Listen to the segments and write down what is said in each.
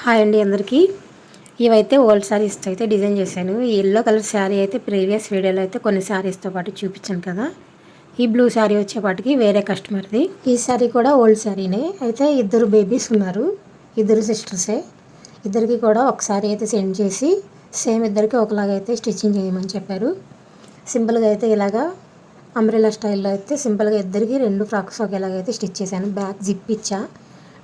Hi అండి అందరికీ. ఇవైతే ఓల్డ్ శారీస్తో అయితే డిజైన్ చేశాను. ఈ ఎల్లో కలర్ శారీ అయితే ప్రీవియస్ వీడియోలో అయితే కొన్ని శారీస్తో పాటు చూపించాను కదా. ఈ బ్లూ శారీ వచ్చేపాటికి వేరే కస్టమర్ది. ఈ శారీ కూడా ఓల్డ్ శారీనే. అయితే ఇద్దరు బేబీస్ ఉన్నారు, ఇద్దరు సిస్టర్సే. ఇద్దరికి కూడా ఒకసారి అయితే సెండ్ చేసి సేమ్ ఇద్దరికి ఒకలాగైతే స్టిచ్చింగ్ చేయమని చెప్పారు. సింపుల్గా అయితే ఇలాగా అంబ్రెలా స్టైల్లో అయితే సింపుల్గా ఇద్దరికి 2 ఫ్రాక్స్ ఒకేలాగైతే స్టిచ్ చేశాను. బ్యాక్ జిప్ ఇచ్చా,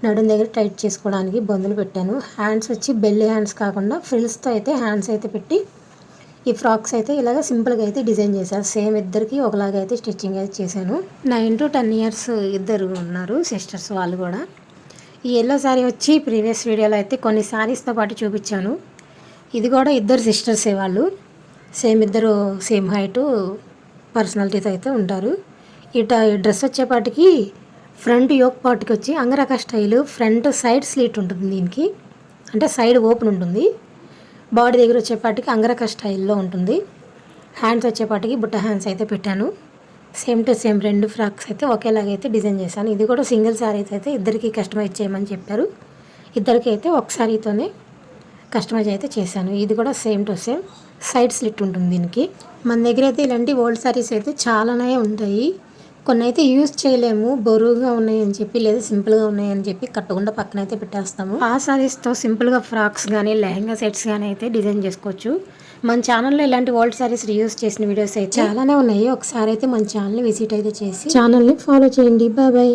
నడుం దగ్గర టైట్ చేసుకోవడానికి బందులు పెట్టాను. హ్యాండ్స్ వచ్చి బెల్లి హ్యాండ్స్ కాకుండా ఫ్రిల్స్తో అయితే హ్యాండ్స్ అయితే పెట్టి ఈ ఫ్రాక్స్ అయితే ఇలాగ సింపుల్గా అయితే డిజైన్ చేశాను. సేమ్ ఇద్దరికి ఒకలాగా అయితే స్టిచ్చింగ్ అయితే చేశాను. 9 to 10 years ఇద్దరు ఉన్నారు సిస్టర్స్, వాళ్ళు కూడా. ఈ ఎల్లో శారీ వచ్చి ప్రీవియస్ వీడియోలో అయితే కొన్ని శారీస్తో పాటు చూపించాను. ఇది కూడా ఇద్దరు సిస్టర్సే, వాళ్ళు సేమ్ ఇద్దరు సేమ్ హైటు పర్సనాలిటీతో అయితే ఉంటారు. ఈ డ్రెస్ వచ్చేపాటికి ఫ్రంట్ యోక్ పార్ట్కి వచ్చి అంగరక స్టైల్, ఫ్రంట్ సైడ్ స్లీట్ ఉంటుంది దీనికి, అంటే సైడ్ ఓపెన్ ఉంటుంది. బాడీ దగ్గర వచ్చేపాటికి అంగరక స్టైల్లో ఉంటుంది. హ్యాండ్స్ వచ్చేపాటికి బుట్ట హ్యాండ్స్ అయితే పెట్టాను. సేమ్ టు సేమ్ 2 ఫ్రాక్స్ అయితే ఒకేలాగైతే డిజైన్ చేశాను. ఇది కూడా సింగిల్ శారీస్ అయితే ఇద్దరికి కస్టమైజ్ చేయమని చెప్పారు. ఇద్దరికి అయితే ఒక శారీతోనే కస్టమైజ్ అయితే చేశాను. ఇది కూడా same to same side slit ఉంటుంది దీనికి. మన దగ్గర అయితే ఇలాంటి ఓల్డ్ శారీస్ అయితే చాలానే ఉంటాయి. కొన్ని అయితే యూజ్ చేయలేము, బరువుగా ఉన్నాయని చెప్పి లేదా సింపుల్గా ఉన్నాయని చెప్పి కట్టకుండా పక్కన అయితే పెట్టేస్తాము. ఆ శారీస్తో సింపుల్గా ఫ్రాక్స్ కానీ లెహంగా సెట్స్ కానీ అయితే డిజైన్ చేసుకోవచ్చు. మన ఛానల్లో ఇలాంటి ఓల్డ్ శారీస్ రీయూజ్ చేసిన వీడియోస్ అయితే చాలానే ఉన్నాయి. ఒకసారి అయితే మన ఛానల్ని విజిట్ అయితే చేసి ఛానల్ని ఫాలో చేయండి. Bye bye.